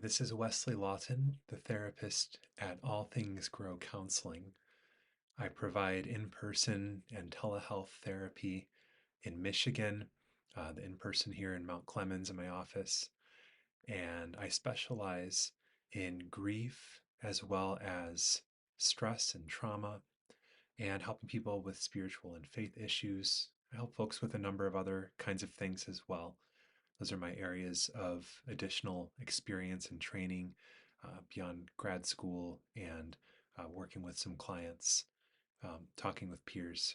This is Wesley Lawton, the therapist at All Things Grow Counseling. I provide in person and telehealth therapy in Michigan, the in person here in Mount Clemens in my office. And I specialize in grief as well as stress and trauma and helping people with spiritual and faith issues. I help folks with a number of other kinds of things as well. Those are my areas of additional experience and training beyond grad school and working with some clients, talking with peers.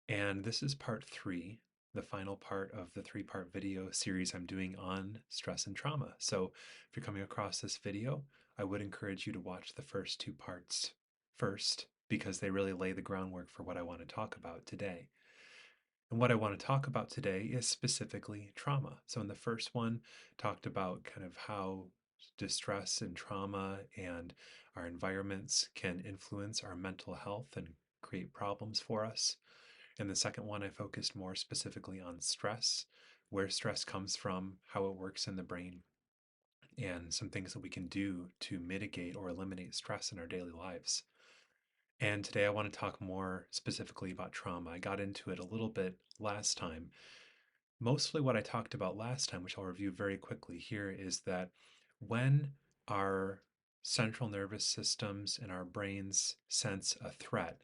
And this is part three, the final part of the three-part video series I'm doing on stress and trauma. So if you're coming across this video, I would encourage you to watch the first two parts first because they really lay the groundwork for what I want to talk about today. And what I want to talk about today is specifically trauma. So, in the first one, talked about kind of how distress and trauma and our environments can influence our mental health and create problems for us. In the second one, I focused more specifically on stress, where stress comes from, how it works in the brain, and some things that we can do to mitigate or eliminate stress in our daily lives. And today I want to talk more specifically about trauma. I got into it a little bit last time. Mostly what I talked about last time, which I'll review very quickly here, is that when our central nervous systems and our brains sense a threat,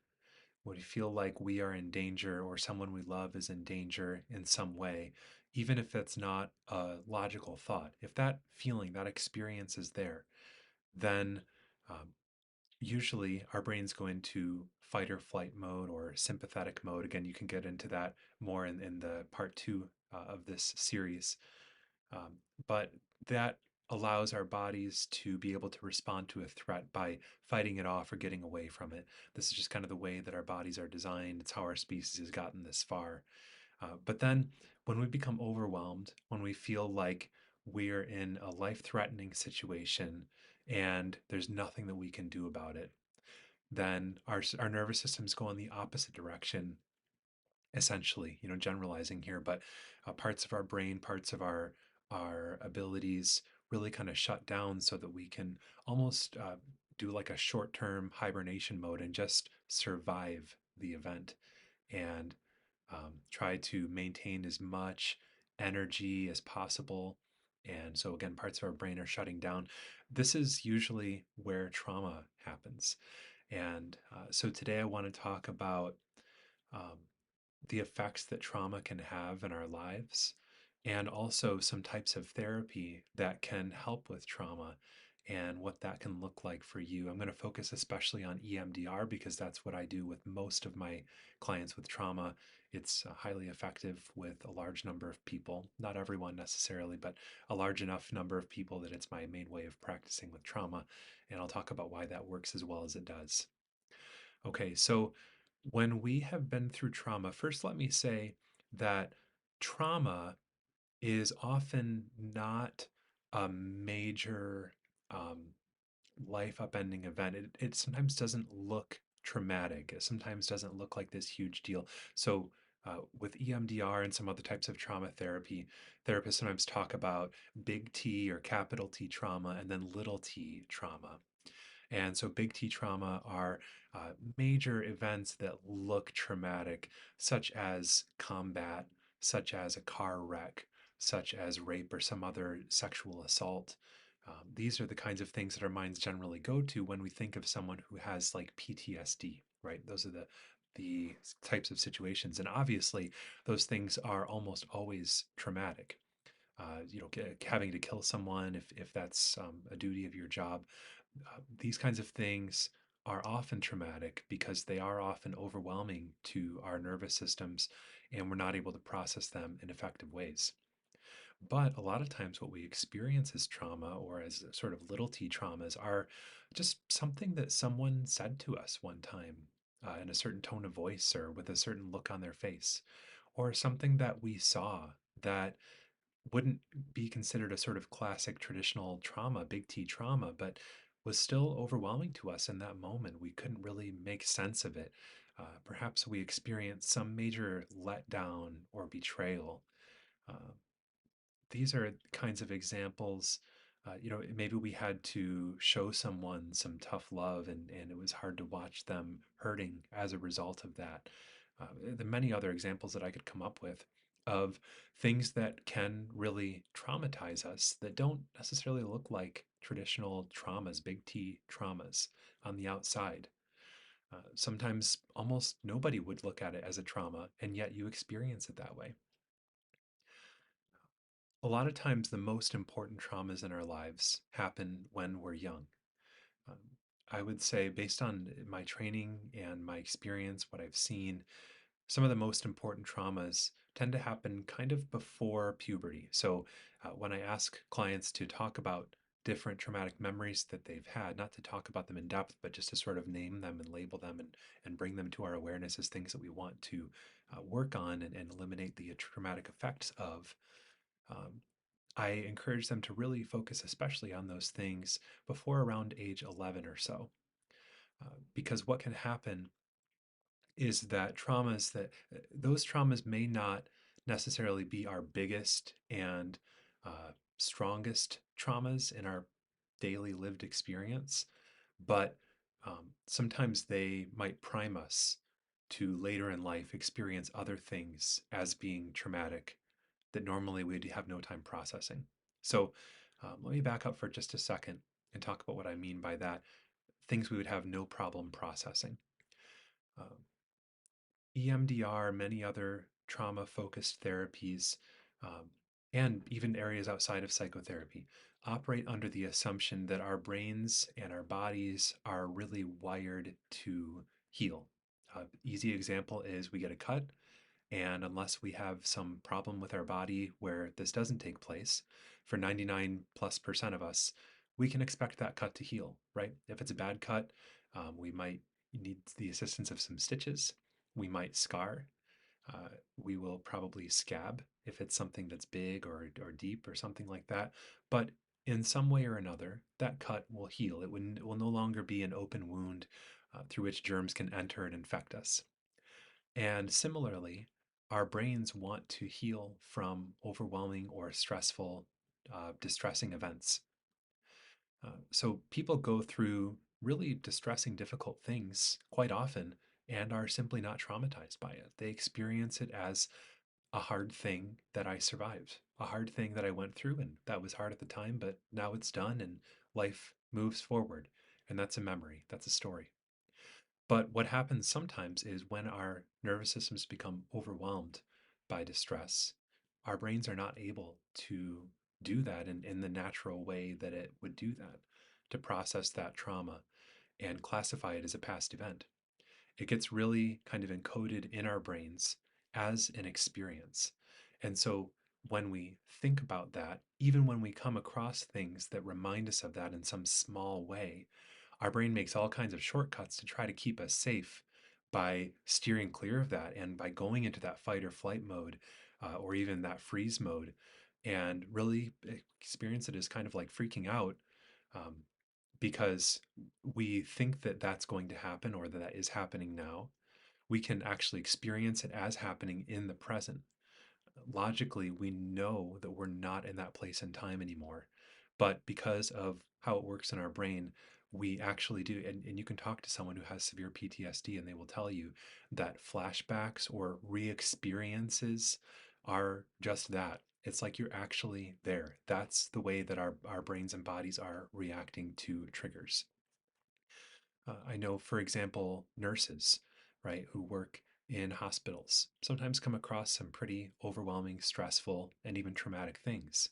when we feel like we are in danger or someone we love is in danger in some way, even if that's not a logical thought, if that feeling, that experience is there, then um, usually our brains go into fight or flight mode or sympathetic mode. Again, you can get into that more in the part two of this series. Um, but that allows our bodies to be able to respond to a threat by fighting it off or getting away from it. This is just kind of the way that our bodies are designed. It's how our species has gotten this far. But then when we become overwhelmed, when we feel like we're in a life threatening situation and there's nothing that we can do about it, then our nervous systems go in the opposite direction, essentially, generalizing here, but parts of our brain, parts of our abilities really kind of shut down so that we can almost do like a short-term hibernation mode and just survive the event and try to maintain as much energy as possible. And so, again, parts of our brain are shutting down. This is usually where trauma happens. And so today I want to talk about um, the effects that trauma can have in our lives, and also some types of therapy that can help with trauma and what that can look like for you. I'm going to focus especially on EMDR because that's what I do with most of my clients with trauma. It's highly effective with a large number of people, not everyone necessarily, but a large enough number of people that it's my main way of practicing with trauma. And I'll talk about why that works as well as it does. Okay, so when we have been through trauma, first let me say that trauma is often not a major um, life upending event. It sometimes doesn't look traumatic. It sometimes doesn't look like this huge deal. So, with EMDR and some other types of trauma therapy, therapists sometimes talk about big T or capital T trauma and then little t trauma. And so big T trauma are major events that look traumatic, such as combat, such as a car wreck, such as rape or some other sexual assault. These are the kinds of things that our minds generally go to when we think of someone who has like PTSD, right? Those are the types of situations. And obviously, those things are almost always traumatic. Having to kill someone if that's a duty of your job, these kinds of things are often traumatic because they are often overwhelming to our nervous systems and we're not able to process them in effective ways. But a lot of times, what we experience as trauma or as sort of little t traumas are just something that someone said to us one time in a certain tone of voice or with a certain look on their face, or something that we saw that wouldn't be considered a sort of classic traditional trauma, big T trauma, but was still overwhelming to us in that moment. We couldn't really make sense of it. Perhaps we experienced some major letdown or betrayal. Uh, these are kinds of examples Maybe we had to show someone some tough love, and it was hard to watch them hurting as a result of that. The many other examples that I could come up with of things that can really traumatize us that don't necessarily look like traditional traumas, big T traumas on the outside. Sometimes almost nobody would look at it as a trauma, and yet you experience it that way. A lot of times, the most important traumas in our lives happen when we're young. Um, I would say, based on my training and my experience, what I've seen, some of the most important traumas tend to happen kind of before puberty. So, when I ask clients to talk about different traumatic memories that they've had, not to talk about them in depth, but just to sort of name them and label them and bring them to our awareness as things that we want to work on and eliminate the traumatic effects of. Um, I encourage them to really focus, especially on those things before around age 11 or so. Because what can happen is that those traumas may not necessarily be our biggest and uh, strongest traumas in our daily lived experience, but sometimes they might prime us to later in life experience other things as being traumatic that normally we'd have no time processing. So let me back up for just a second and talk about what I mean by that. Things we would have no problem processing. Um, EMDR, many other trauma focused therapies, um, and even areas outside of psychotherapy operate under the assumption that our brains and our bodies are really wired to heal. Easy example is we get a cut, and unless we have some problem with our body where this doesn't take place, for 99+% of us, we can expect that cut to heal, right? If it's a bad cut, we might need the assistance of some stitches. We might scar. Uh, we will probably scab if it's something that's big or deep or something like that. But in some way or another, that cut will heal. It will no longer be an open wound through which germs can enter and infect us. And similarly, our brains want to heal from overwhelming or stressful, distressing events. So people go through really distressing, difficult things quite often and are simply not traumatized by it. They experience it as a hard thing that I survived, a hard thing that I went through, and that was hard at the time, but now it's done and life moves forward. And that's a memory, that's a story. But what happens sometimes is when our nervous systems become overwhelmed by distress, our brains are not able to do that in the natural way that it would do that, to process that trauma and classify it as a past event. It gets really kind of encoded in our brains as an experience. And so when we think about that, even when we come across things that remind us of that in some small way, our brain makes all kinds of shortcuts to try to keep us safe by steering clear of that and by going into that fight or flight mode or even that freeze mode and really experience it as kind of like freaking out um, because we think that that's going to happen or that that is happening now. We can actually experience it as happening in the present. Logically, we know that we're not in that place and time anymore. But because of how it works in our brain, we actually do. And you can talk to someone who has severe PTSD, and they will tell you that flashbacks or re experiences are just that. It's like you're actually there. That's the way that our brains and bodies are reacting to triggers. I know, for example, nurses, right, who work in hospitals sometimes come across some pretty overwhelming, stressful, and even traumatic things.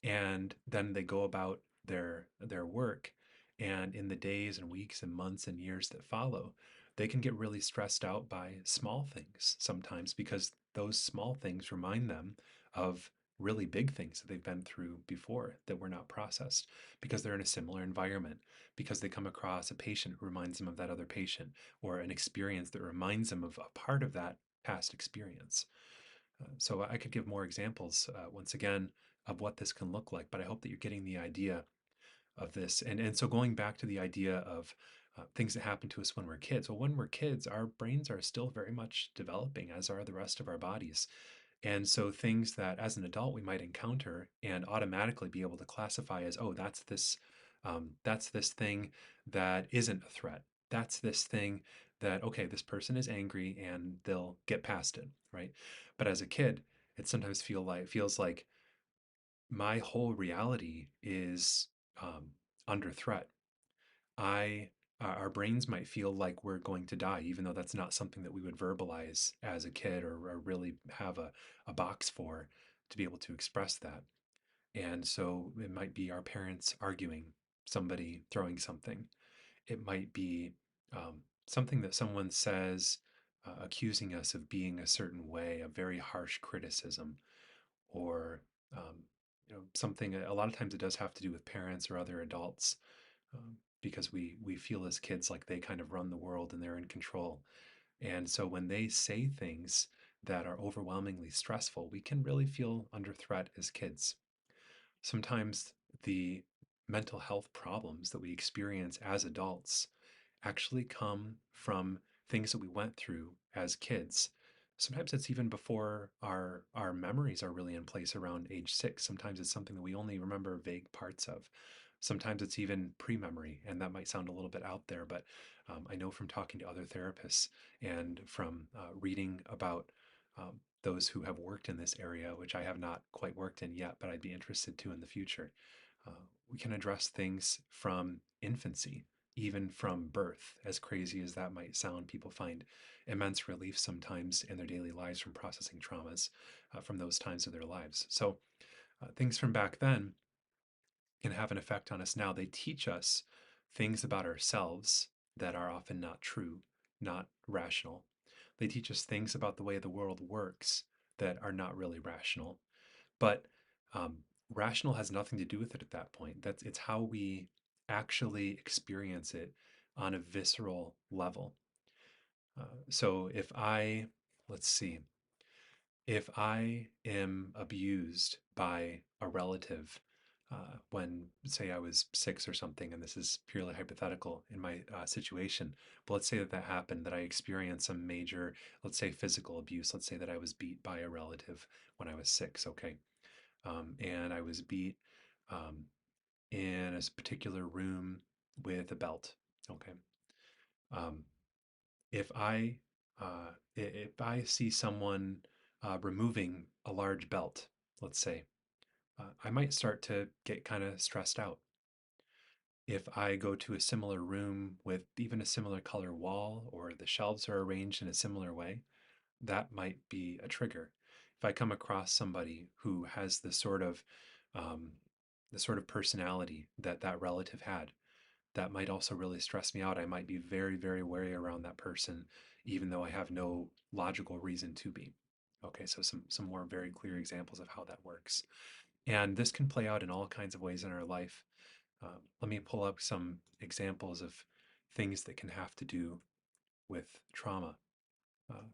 And then they go about their work, and in the days and weeks and months and years that follow, they can get really stressed out by small things sometimes because those small things remind them of really big things that they've been through before that were not processed because they're in a similar environment, because they come across a patient who reminds them of that other patient, or an experience that reminds them of a part of that past experience. So I could give more examples once again of what this can look like, but I hope that you're getting the idea of this. And so going back to the idea of things that happen to us when we're kids. Well, when we're kids, our brains are still very much developing, as are the rest of our bodies. And so things that as an adult we might encounter and automatically be able to classify as, oh, that's this thing that isn't a threat. That's this thing that, okay, this person is angry and they'll get past it, right? But as a kid, it sometimes feels like my whole reality is um, under threat. I Our brains might feel like we're going to die, even though that's not something that we would verbalize as a kid or really have a box for to be able to express that. And so it might be our parents arguing, somebody throwing something. It might be something that someone says, accusing us of being a certain way, a very harsh criticism, or um, something. A lot of times it does have to do with parents or other adults, because we feel as kids like they kind of run the world and they're in control. And so when they say things that are overwhelmingly stressful, we can really feel under threat as kids. Sometimes the mental health problems that we experience as adults actually come from things that we went through as kids. Sometimes it's even before our memories are really in place around age 6. Sometimes it's something that we only remember vague parts of. Sometimes it's even pre-memory, and that might sound a little bit out there, but I know from talking to other therapists and from reading about those who have worked in this area, which I have not quite worked in yet, but I'd be interested to in the future. Uh, we can address things from infancy, even from birth. As crazy as that might sound, people find immense relief sometimes in their daily lives from processing traumas from those times of their lives. So, things from back then can have an effect on us now. They teach us things about ourselves that are often not true, not rational. They teach us things about the way the world works that are not really rational. But um, rational has nothing to do with it at that point. It's how we actually experience it on a visceral level. So let's see, if I am abused by a relative when, say, I was 6 or something, and this is purely hypothetical in my situation, but let's say that that happened, that I experienced some major, let's say, physical abuse. Let's say that I was beat by a relative when I was 6, okay? And I was beat um, in a particular room with a belt, okay? Um, if I see someone removing a large belt, let's say, I might start to get kind of stressed out. If I go to a similar room with even a similar color wall, or the shelves are arranged in a similar way, that might be a trigger. If I come across somebody who has um, the sort of personality that that relative had, that might also really stress me out. I might be very, very wary around that person, even though I have no logical reason to be. Okay, so some more very clear examples of how that works. And this can play out in all kinds of ways in our life. Let me pull up some examples of things that can have to do with trauma. Uh,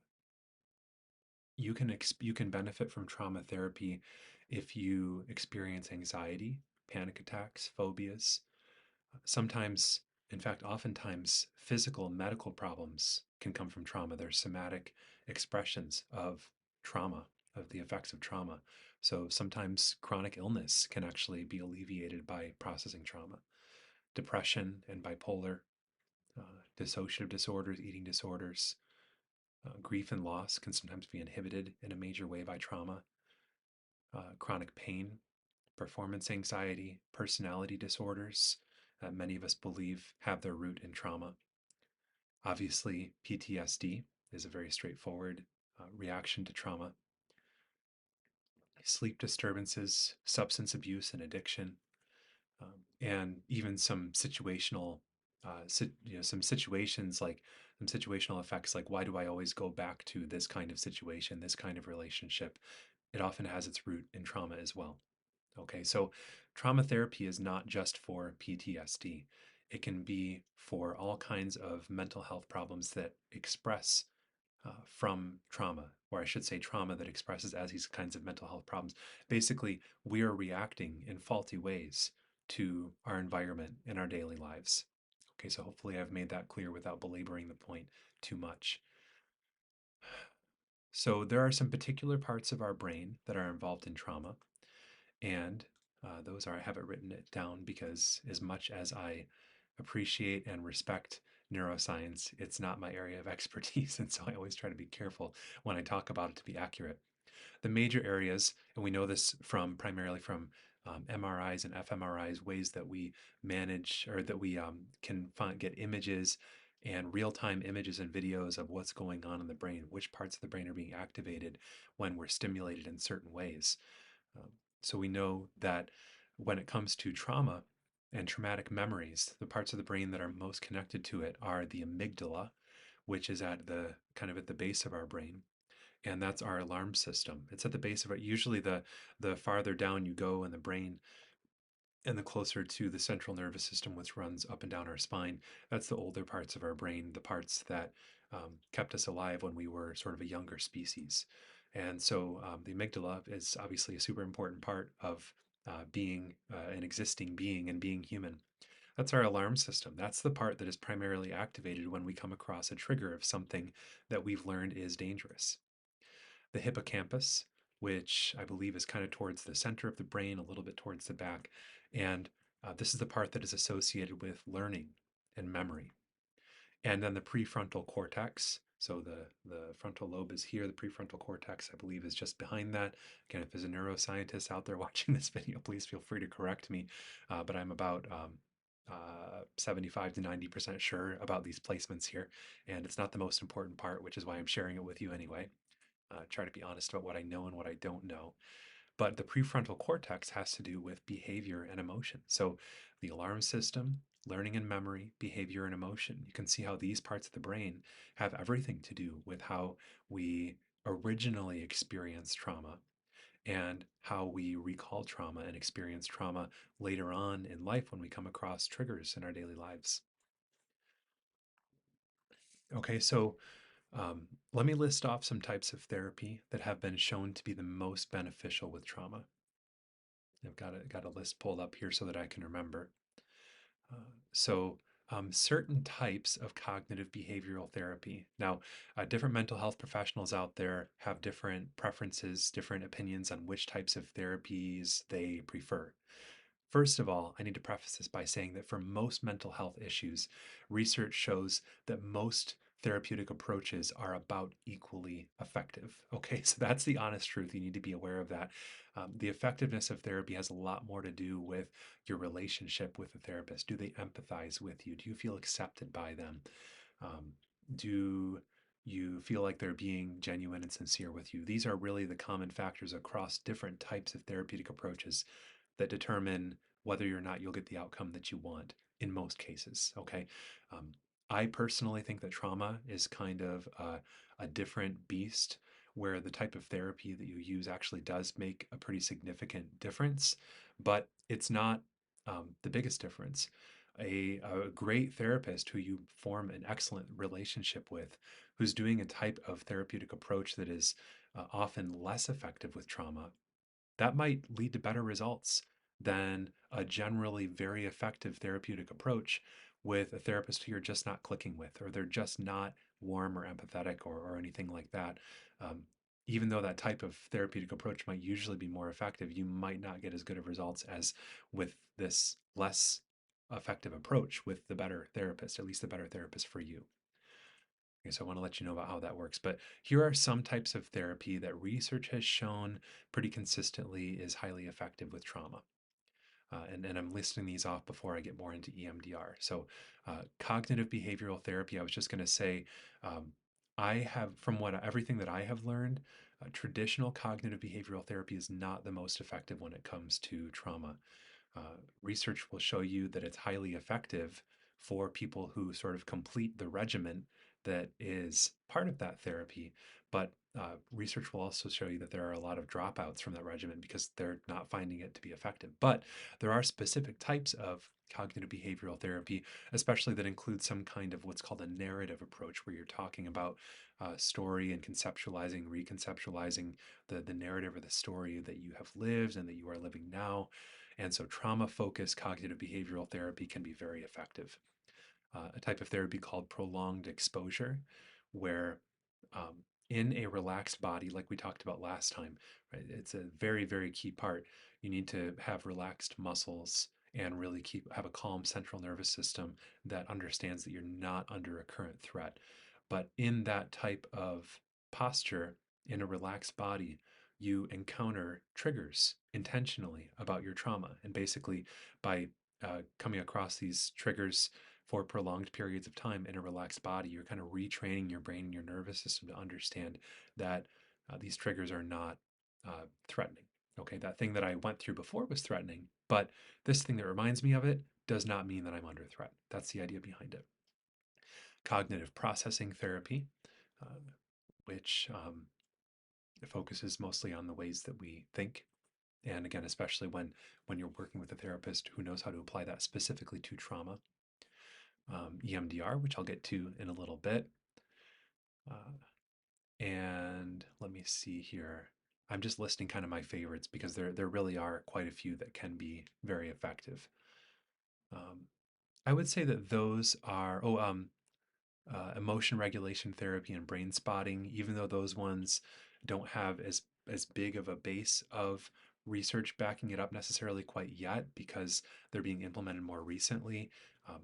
you can benefit from trauma therapy if you experience anxiety, panic attacks, phobias. Sometimes, in fact, oftentimes, physical medical problems can come from trauma. They're somatic expressions of trauma, of the effects of trauma. So sometimes chronic illness can actually be alleviated by processing trauma. Depression and bipolar, dissociative disorders, eating disorders, grief and loss can sometimes be inhibited in a major way by trauma. Chronic pain, performance anxiety, personality disorders that many of us believe have their root in trauma. Obviously, PTSD is a very straightforward reaction to trauma. Sleep disturbances, substance abuse and addiction, and even some situational, some situations like some situational effects like, why do I always go back to this kind of situation, this kind of relationship? It often has its root in trauma as well. Okay, so trauma therapy is not just for PTSD. It can be for all kinds of mental health problems that express from trauma, or I should say trauma that expresses as these kinds of mental health problems. Basically, we are reacting in faulty ways to our environment in our daily lives. Okay, so hopefully I've made that clear without belaboring the point too much. So there are some particular parts of our brain that are involved in trauma, and those are, I have it written it down because as much as I appreciate and respect neuroscience, it's not my area of expertise. And so I always try to be careful when I talk about it to be accurate. The major areas, and we know this from primarily from MRIs and fMRIs, ways that we manage or that we can get images and real-time images and videos of what's going on in the brain, which parts of the brain are being activated when we're stimulated in certain ways. Um, so we know that when it comes to trauma and traumatic memories, the parts of the brain that are most connected to it are the amygdala, which is at the kind of at the base of our brain, and that's our alarm system. It's at the base of it. Usually, the farther down you go in the brain, and the closer to the central nervous system, which runs up and down our spine, that's the older parts of our brain, the parts that kept us alive when we were sort of a younger species. And so, the amygdala is obviously a super important part of being an existing being and being human. That's our alarm system. That's the part that is primarily activated when we come across a trigger of something that we've learned is dangerous. The hippocampus, which I believe is kind of towards the center of the brain, a little bit towards the back. And this is the part that is associated with learning and memory. And then the prefrontal cortex. So the frontal lobe is here. The prefrontal cortex, I believe, is just behind that. Again, if there's a neuroscientist out there watching this video, please feel free to correct me. But I'm about 75 to 90% sure about these placements here. And it's not the most important part, which is why I'm sharing it with you anyway. Try to be honest about what I know and what I don't know. But the prefrontal cortex has to do with behavior and emotion. So the alarm system, learning and memory, behavior and emotion. You can see how these parts of the brain have everything to do with how we originally experience trauma and how we recall trauma and experience trauma later on in life when we come across triggers in our daily lives. Okay, so let me list off some types of therapy that have been shown to be the most beneficial with trauma. I've got a list pulled up here so that I can remember. Uh, so, certain types of cognitive behavioral therapy. Now, different mental health professionals out there have different preferences, different opinions on which types of therapies they prefer. First of all, I need to preface this by saying that for most mental health issues, research shows that most therapeutic approaches are about equally effective. Okay, so that's the honest truth. You need to be aware of that. The effectiveness of therapy has a lot more to do with your relationship with the therapist. Do they empathize with you? Do you feel accepted by them? Um, do you feel like they're being genuine and sincere with you? These are really the common factors across different types of therapeutic approaches that determine whether or not you'll get the outcome that you want in most cases. Okay. Um, I personally think that trauma is kind of a different beast where the type of therapy that you use actually does make a pretty significant difference, but it's not the biggest difference. A great therapist who you form an excellent relationship with, who's doing a type of therapeutic approach that is often less effective with trauma, that might lead to better results than a generally very effective therapeutic approach with a therapist who you're just not clicking with, or they're just not warm or empathetic or anything like that. Um, Even though that type of therapeutic approach might usually be more effective, you might not get as good of results as with this less effective approach with the better therapist, at least the better therapist for you. Okay, so I want to let you know about how that works. But here are some types of therapy that research has shown pretty consistently is highly effective with trauma. And I'm listing these off before I get more into EMDR. So, cognitive behavioral therapy, I was just going to say, um, I have, from what everything that I have learned, traditional cognitive behavioral therapy is not the most effective when it comes to trauma. Research will show you that it's highly effective for people who sort of complete the regimen that is part of that therapy. But research will also show you that there are a lot of dropouts from that regimen because they're not finding it to be effective. But there are specific types of cognitive behavioral therapy, especially that include some kind of what's called a narrative approach, where you're talking about story and conceptualizing, reconceptualizing the narrative or the story that you have lived and that you are living now. And so trauma focused cognitive behavioral therapy can be very effective. A type of therapy called prolonged exposure, where in a relaxed body, like we talked about last time, right? It's a very, very key part. You need to have relaxed muscles and really have a calm central nervous system that understands that you're not under a current threat. But in that type of posture, in a relaxed body, you encounter triggers intentionally about your trauma. And basically, by coming across these triggers for prolonged periods of time in a relaxed body, you're kind of retraining your brain and your nervous system to understand that these triggers are not threatening. Okay, that thing that I went through before was threatening, but this thing that reminds me of it does not mean that I'm under threat. That's the idea behind it. Cognitive processing therapy, uh, which focuses mostly on the ways that we think. And again, especially when you're working with a therapist who knows how to apply that specifically to trauma. EMDR, which I'll get to in a little bit. And let me see here. I'm just listing kind of my favorites because there really are quite a few that can be very effective. Um, I would say that those are emotion regulation therapy and brain spotting. Even though those ones don't have as big of a base of research backing it up necessarily quite yet because they're being implemented more recently. Um,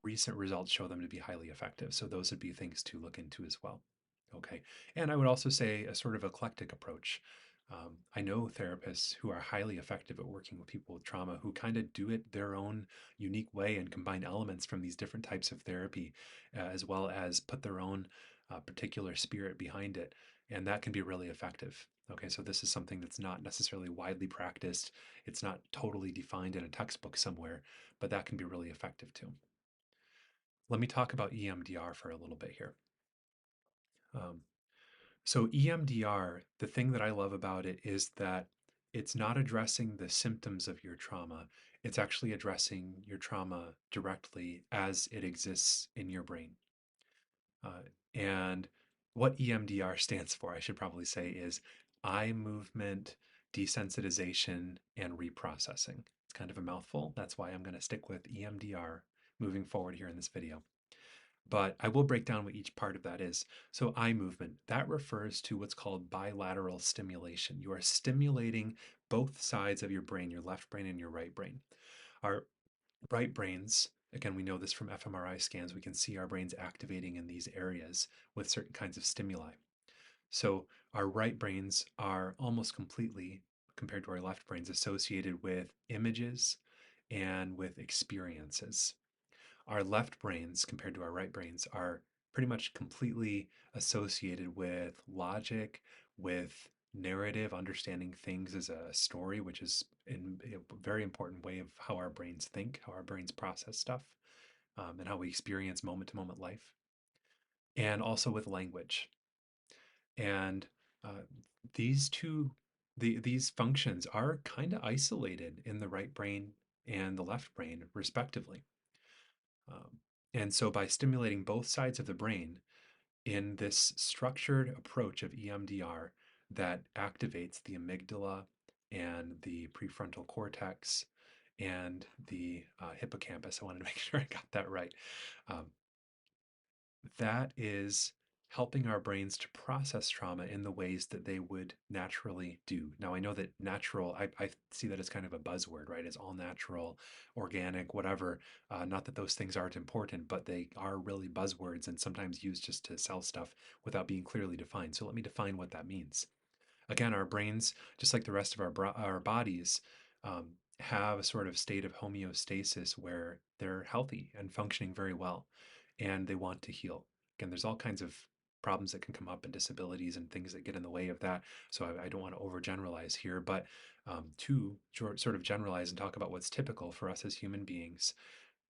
Recent results show them to be highly effective. So those would be things to look into as well. Okay. And I would also say a sort of eclectic approach. I know therapists who are highly effective at working with people with trauma who kind of do it their own unique way and combine elements from these different types of therapy, as well as put their own particular spirit behind it. And that can be really effective. Okay, so this is something that's not necessarily widely practiced. It's not totally defined in a textbook somewhere, but that can be really effective too. Let me talk about EMDR for a little bit here. Um, so, EMDR, the thing that I love about it is that it's not addressing the symptoms of your trauma. It's actually addressing your trauma directly as it exists in your brain. And what EMDR stands for, I should probably say, is eye movement desensitization and reprocessing. It's kind of a mouthful. That's why I'm going to stick with EMDR moving forward here in this video. But I will break down what each part of that is. So, eye movement, that refers to what's called bilateral stimulation. You are stimulating both sides of your brain, your left brain and your right brain. Our right brains, again, we know this from fMRI scans, we can see our brains activating in these areas with certain kinds of stimuli. So, our right brains are almost completely, compared to our left brains, associated with images and with experiences. Our left brains, compared to our right brains, are pretty much completely associated with logic, with narrative, understanding things as a story, which is a very important way of how our brains think, how our brains process stuff, and how we experience moment to moment life, and also with language. And uh, these two, these functions are kind of isolated in the right brain and the left brain, respectively. Um, and so, by stimulating both sides of the brain in this structured approach of EMDR that activates the amygdala and the prefrontal cortex and the hippocampus, I wanted to make sure I got that right. Um, that is helping our brains to process trauma in the ways that they would naturally do. Now, I know that natural, I see that as kind of a buzzword, right? It's all natural, organic, whatever. Not that those things aren't important, but they are really buzzwords and sometimes used just to sell stuff without being clearly defined. So let me define what that means. Again, our brains, just like the rest of our bodies, have a sort of state of homeostasis where they're healthy and functioning very well, and they want to heal. Again, there's all kinds of problems that can come up and disabilities and things that get in the way of that. So I don't want to overgeneralize here, but to sort of generalize and talk about what's typical for us as human beings,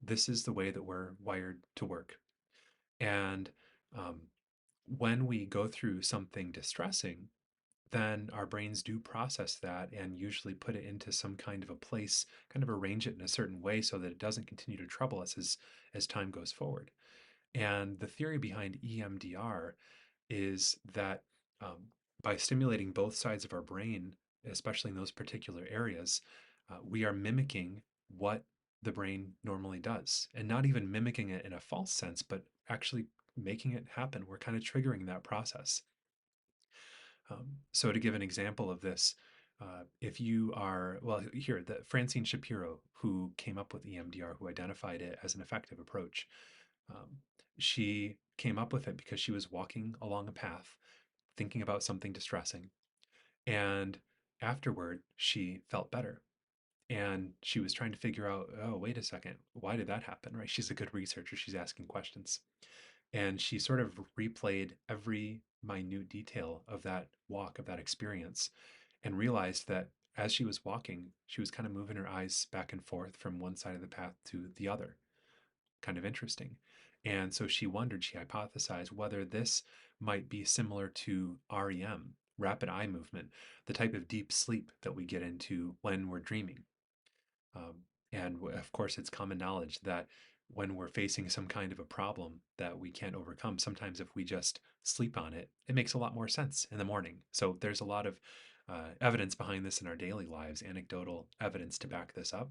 this is the way that we're wired to work. And um, when we go through something distressing, then our brains do process that and usually put it into some kind of a place, kind of arrange it in a certain way so that it doesn't continue to trouble us as time goes forward. And the theory behind EMDR is that um, by stimulating both sides of our brain, especially in those particular areas, we are mimicking what the brain normally does, and not even mimicking it in a false sense, but actually making it happen. We're kind of triggering that process. So to give an example of this, if you are, well, here, the Francine Shapiro, who came up with EMDR, who identified it as an effective approach, um, she came up with it because she was walking along a path, thinking about something distressing, and afterward, she felt better. And she was trying to figure out, oh, wait a second, why did that happen? Right? She's a good researcher. She's asking questions. And she sort of replayed every minute detail of that walk, of that experience, and realized that as she was walking, she was kind of moving her eyes back and forth from one side of the path to the other. Kind of interesting. And so she wondered, she hypothesized whether this might be similar to REM, rapid eye movement, the type of deep sleep that we get into when we're dreaming. Um, and of course, it's common knowledge that when we're facing some kind of a problem that we can't overcome, sometimes if we just sleep on it, it makes a lot more sense in the morning. So there's a lot of evidence behind this in our daily lives, anecdotal evidence to back this up.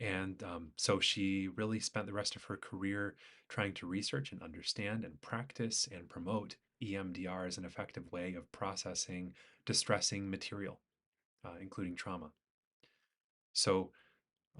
And so she really spent the rest of her career trying to research and understand and practice and promote EMDR as an effective way of processing distressing material, including trauma. So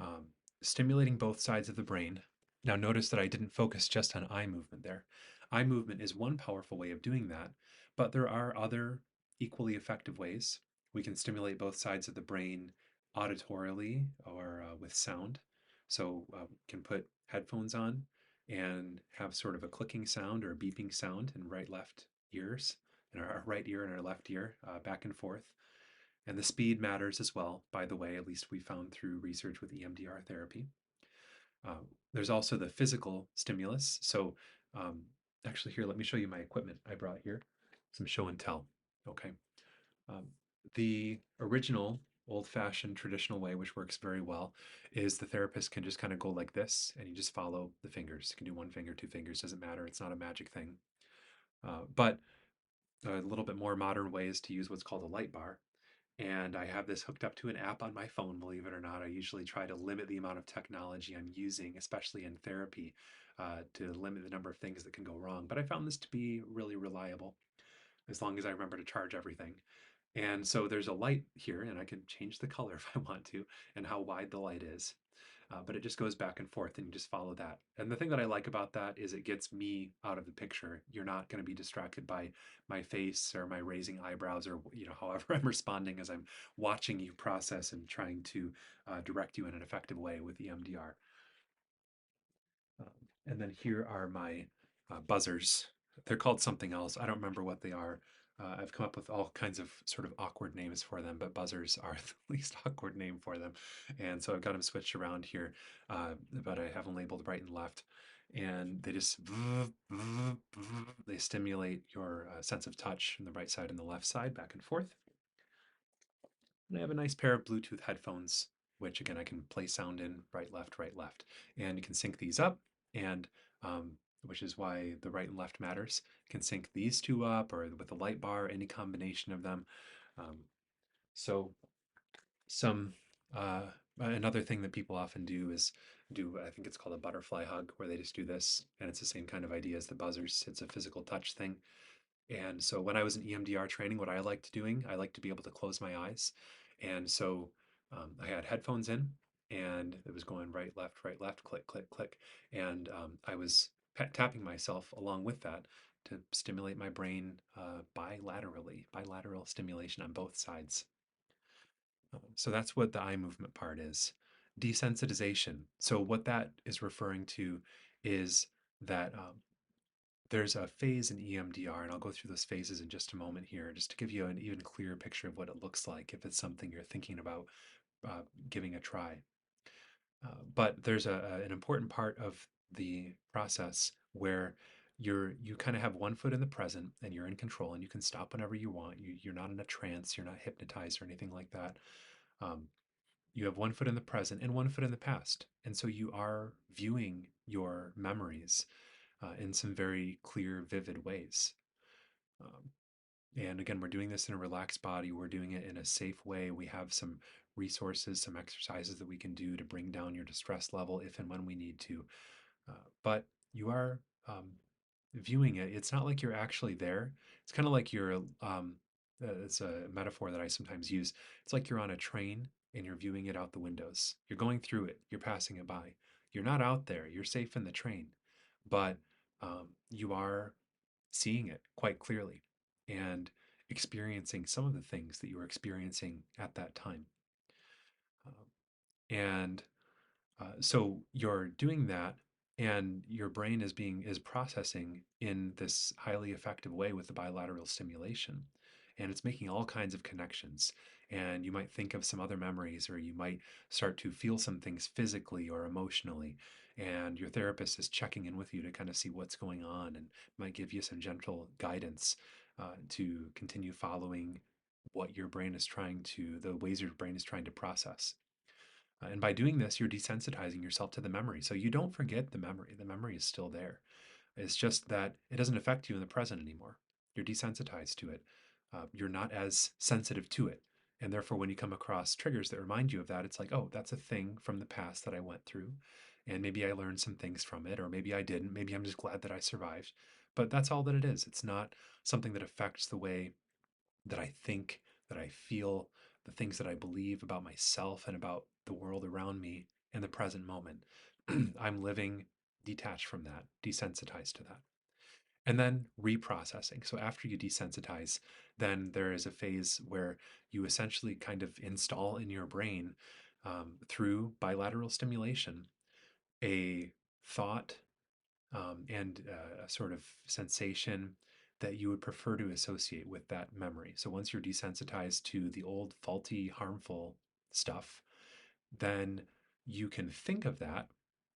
um, stimulating both sides of the brain. Now, notice that I didn't focus just on eye movement there. Eye movement is one powerful way of doing that, but there are other equally effective ways. We can stimulate both sides of the brain auditorily or with sound. So, we can put headphones on and have sort of a clicking sound or a beeping sound in right left ears, in our right ear and our left ear, back and forth. And the speed matters as well, by the way, at least we found through research with EMDR therapy. There's also the physical stimulus. So, um, actually, here, let me show you my equipment I brought here. Some show and tell. Okay. Um, the original old fashioned traditional way, which works very well, is the therapist can just kind of go like this and you just follow the fingers. You can do one finger, two fingers, doesn't matter. It's not a magic thing. But a little bit more modern way is to use what's called a light bar. And I have this hooked up to an app on my phone, believe it or not. I usually try to limit the amount of technology I'm using, especially in therapy, to limit the number of things that can go wrong. But I found this to be really reliable as long as I remember to charge everything. And so there's a light here, and I can change the color if I want to, and how wide the light is. But it just goes back and forth, and you just follow that. And the thing that I like about that is it gets me out of the picture. You're not going to be distracted by my face or my raising eyebrows or however I'm responding as I'm watching you process and trying to direct you in an effective way with EMDR. Um, and then here are my buzzers. They're called something else. I don't remember what they are. I've come up with all kinds of sort of awkward names for them, but buzzers are the least awkward name for them. And so I've got them switched around here, but I have them labeled right and left. And they just they stimulate your sense of touch on the right side and the left side, back and forth. And I have a nice pair of Bluetooth headphones, which again I can play sound in right, left, right, left. And you can sync these up, and which is why the right and left matters. You can sync these two up or with the light bar, any combination of them. Um, so some another thing that people often do is do, I think it's called a butterfly hug, where they just do this, and it's the same kind of idea as the buzzers. It's a physical touch thing. And so when I was in EMDR training, what I liked doing, I liked to be able to close my eyes. And so I had headphones in and it was going right, left, click, click, click. And I was tapping myself along with that to stimulate my brain bilaterally, bilateral stimulation on both sides. So that's what the eye movement part is. Desensitization. So what that is referring to is that there's a phase in EMDR, and I'll go through those phases in just a moment here, just to give you an even clearer picture of what it looks like if it's something you're thinking about giving a try. But there's an important part of the process where you kind of have one foot in the present and you're in control and you can stop whenever you want. You're not in a trance, you're not hypnotized or anything like that. Um, you have one foot in the present and one foot in the past. And so you are viewing your memories in some very clear, vivid ways. Um, and again, we're doing this in a relaxed body. We're doing it in a safe way. We have some resources, some exercises that we can do to bring down your distress level if and when we need to. But you are viewing it. It's not like you're actually there. It's kind of like you're it's a metaphor that I sometimes use. It's like you're on a train and you're viewing it out the windows. You're going through it, you're passing it by. You're not out there, you're safe in the train, but you are seeing it quite clearly and experiencing some of the things that you were experiencing at that time. Um, and so you're doing that, and your brain is processing in this highly effective way with the bilateral stimulation, and it's making all kinds of connections. And you might think of some other memories, or you might start to feel some things physically or emotionally. And your therapist is checking in with you to kind of see what's going on, and might give you some gentle guidance to continue following what your brain is trying to, the ways your brain is trying to process. And by doing this, you're desensitizing yourself to the memory. So you don't forget the memory. The memory is still there. It's just that it doesn't affect you in the present anymore. You're desensitized to it. You're not as sensitive to it. And therefore, when you come across triggers that remind you of that, it's like, oh, that's a thing from the past that I went through. And maybe I learned some things from it, or maybe I didn't. Maybe I'm just glad that I survived. But that's all that it is. It's not something that affects the way that I think, that I feel, the things that I believe about myself and about the world around me in the present moment. I'm living detached from that, desensitized to that. And then reprocessing. So after you desensitize, then there is a phase where you essentially kind of install in your brain through bilateral stimulation a thought and a sort of sensation that you would prefer to associate with that memory. So once you're desensitized to the old, faulty, harmful stuff, then you can think of that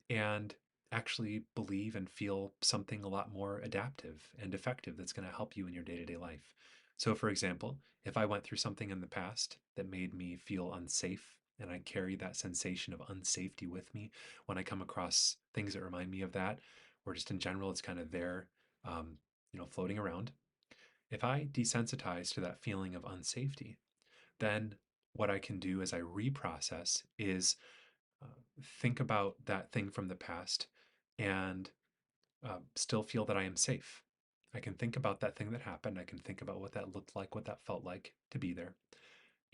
and actually believe and feel something a lot more adaptive and effective that's going to help you in your day to day life. So, for example, if I went through something in the past that made me feel unsafe, and I carry that sensation of unsafety with me when I come across things that remind me of that, or just in general, it's kind of there, um, floating around. If I desensitize to that feeling of unsafety, then what I can do as I reprocess is uh, think about that thing from the past and still feel that I am safe. I can think about that thing that happened. I can think about what that looked like, what that felt like to be there.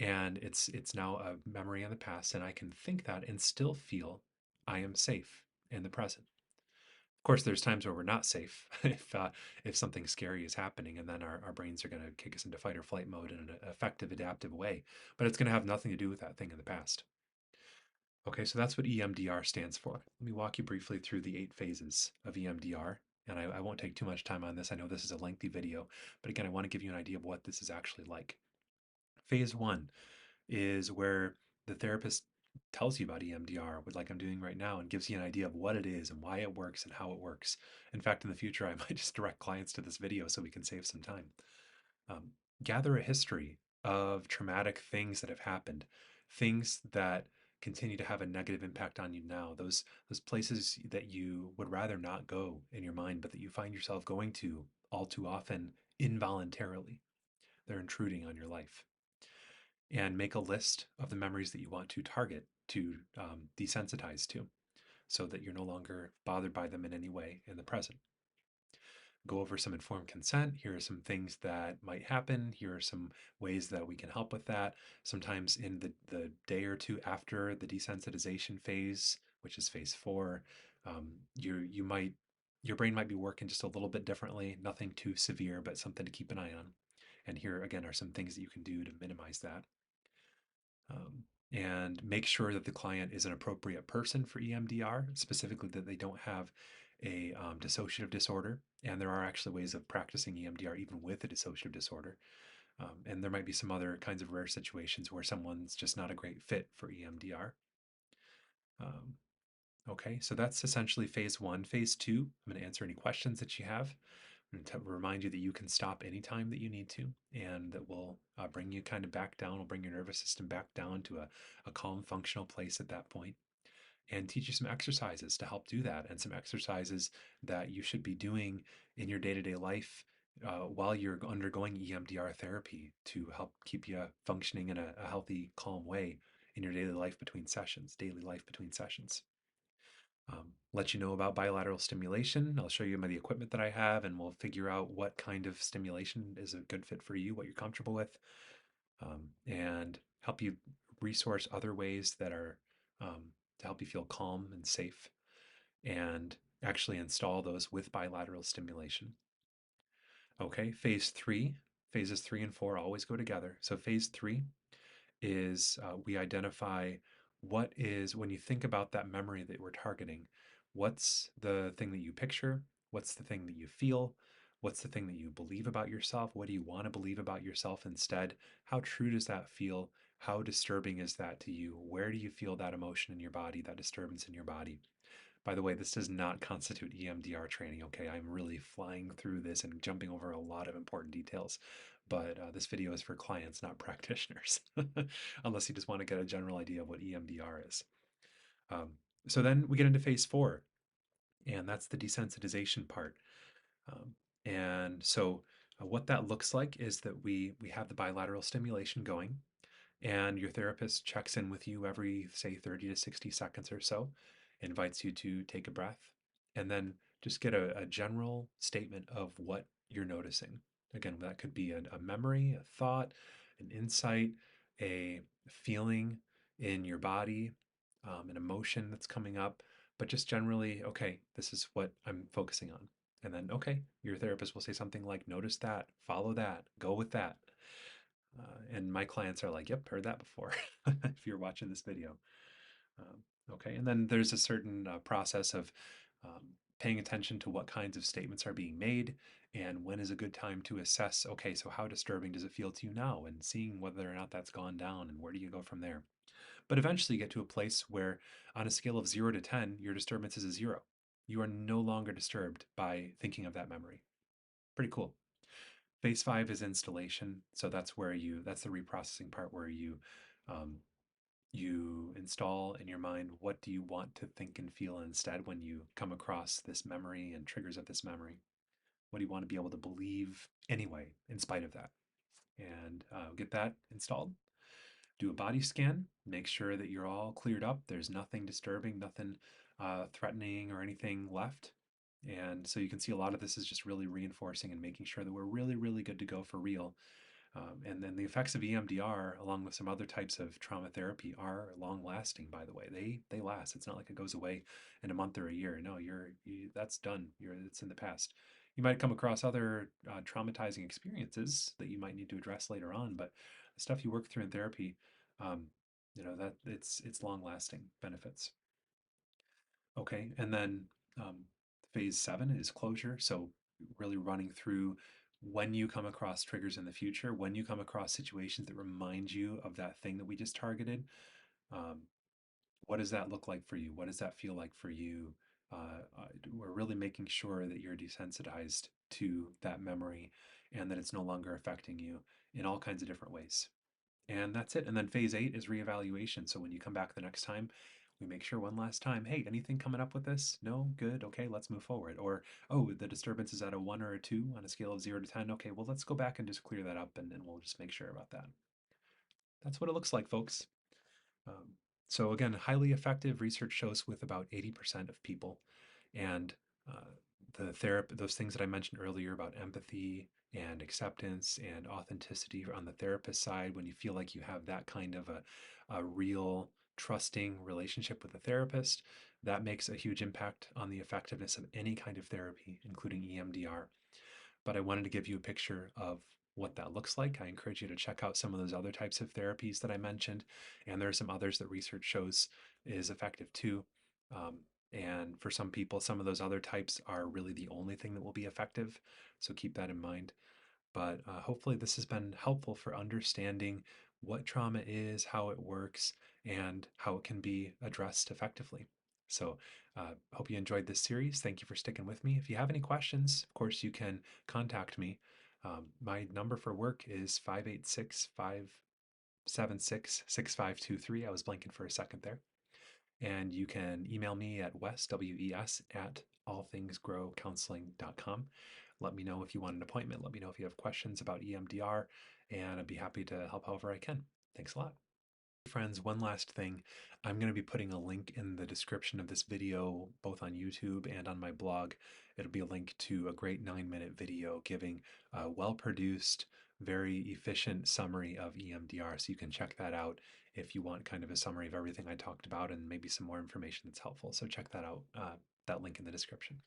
And it's now a memory in the past, and I can think that and still feel I am safe in the present. Of course, there's times where we're not safe if something scary is happening, and then our brains are going to kick us into fight or flight mode in an effective, adaptive way. But it's going to have nothing to do with that thing in the past. Okay, so that's what EMDR stands for. Let me walk you briefly through the 8 phases of EMDR. And I won't take too much time on this. I know this is a lengthy video, but again, I want to give you an idea of what this is actually like. Phase one is where the therapist tells you about EMDR, like I'm doing right now, and gives you an idea of what it is and why it works and how it works. In fact, in the future, I might just direct clients to this video so we can save some time. Um, gather a history of traumatic things that have happened, things that continue to have a negative impact on you now, those places that you would rather not go in your mind, but that you find yourself going to all too often involuntarily. They're intruding on your life. And make a list of the memories that you want to target, to desensitize to, so that you're no longer bothered by them in any way in the present. Go over some informed consent. Here are some things that might happen. Here are some ways that we can help with that. Sometimes in the day or two after the desensitization phase, which is phase four, you might your brain might be working just a little bit differently. Nothing too severe, but something to keep an eye on. And here again are some things that you can do to minimize that. And make sure that the client is an appropriate person for EMDR, specifically that they don't have a dissociative disorder. And there are actually ways of practicing EMDR even with a dissociative disorder. And there might be some other kinds of rare situations where someone's just not a great fit for EMDR. Um, okay, so that's essentially phase one. Phase two, I'm going to answer any questions that you have. I'm going to remind you that you can stop anytime that you need to, and that will bring you kind of back down, will bring your nervous system back down to a calm, functional place at that point, and teach you some exercises to help do that, and some exercises that you should be doing in your day to day life while you're undergoing EMDR therapy to help keep you functioning in a healthy, calm way in your daily life between sessions, daily life between sessions. let you know about bilateral stimulation. I'll show you the equipment that I have, and we'll figure out what kind of stimulation is a good fit for you, what you're comfortable with, and help you resource other ways that are to help you feel calm and safe, and actually install those with bilateral stimulation. Okay, phases 3 and 4 always go together. So phase 3 is we identify what is, when you think about that memory that we're targeting, what's the thing that you picture? What's the thing that you feel? What's the thing that you believe about yourself? What do you want to believe about yourself instead? How true does that feel? How disturbing is that to you? Where do you feel that emotion in your body, that disturbance in your body? By the way, this does not constitute EMDR training, okay? I'm really flying through this and jumping over a lot of important details, but this video is for clients, not practitioners, unless you just want to get a general idea of what EMDR is. Um, so then we get into phase 4, and that's the desensitization part. Um, and so what that looks like is that we have the bilateral stimulation going, and your therapist checks in with you every, say, 30 to 60 seconds or so, invites you to take a breath, and then just get a general statement of what you're noticing. Again, that could be a memory, a thought, an insight, a feeling in your body, an emotion that's coming up, but just generally, okay, this is what I'm focusing on. And then, okay, your therapist will say something like, notice that, follow that, go with that. And my clients are like, yep, heard that before, if you're watching this video. Um, okay, and then there's a certain process of paying attention to what kinds of statements are being made and when is a good time to assess, okay, so how disturbing does it feel to you now, and seeing whether or not that's gone down and where do you go from there. But eventually you get to a place where on a scale of 0 to 10, your disturbance is a 0. You are no longer disturbed by thinking of that memory. Pretty cool. Phase 5 is installation. So that's the reprocessing part where um, you install in your mind, what do you want to think and feel instead when you come across this memory and triggers of this memory? What do you want to be able to believe anyway, in spite of that? And get that installed. Do a body scan, make sure that you're all cleared up. There's nothing disturbing, nothing threatening or anything left. And so you can see a lot of this is just really reinforcing and making sure that we're really, really good to go for real. And then the effects of EMDR, along with some other types of trauma therapy, are long lasting. By the way, they last. It's not like it goes away in a month or a year. No, that's done. It's in the past. You might come across other traumatizing experiences that you might need to address later on, but the stuff you work through in therapy, um, that it's long lasting benefits. Okay, and then phase 7 is closure. So really running through when you come across triggers in the future, when you come across situations that remind you of that thing that we just targeted, um, what does that look like for you? What does that feel like for you? We're really making sure that you're desensitized to that memory and that it's no longer affecting you in all kinds of different ways. And that's it. And then phase 8 is reevaluation. So when you come back the next time, we make sure one last time, hey, anything coming up with this? No? Good. Okay, let's move forward. Or, oh, the disturbance is at a 1 or a 2 on a scale of 0 to 10. Okay, well, let's go back and just clear that up, and then we'll just make sure about that. That's what it looks like, folks. Um, so again, highly effective. Research shows with about 80% of people. And those things that I mentioned earlier about empathy and acceptance and authenticity on the therapist side, when you feel like you have that kind of a real trusting relationship with a therapist, that makes a huge impact on the effectiveness of any kind of therapy, including EMDR. But I wanted to give you a picture of what that looks like. I encourage you to check out some of those other types of therapies that I mentioned, and there are some others that research shows is effective too. Um, and for some people, some of those other types are really the only thing that will be effective. So keep that in mind. But hopefully, this has been helpful for understanding what trauma is, how it works, and how it can be addressed effectively. So, hope you enjoyed this series. Thank you for sticking with me. If you have any questions, of course, you can contact me. My number for work is 586 576 6523. I was blanking for a second there. And you can email me at wes, at allthingsgrowcounseling.com. Let me know if you want an appointment. Let me know if you have questions about EMDR, and I'd be happy to help however I can. Thanks a lot. Friends, one last thing. I'm going to be putting a link in the description of this video, both on YouTube and on my blog. It'll be a link to a great 9-minute video giving a well produced, very efficient summary of EMDR. So you can check that out if you want kind of a summary of everything I talked about and maybe some more information that's helpful. So check that out, that link in the description.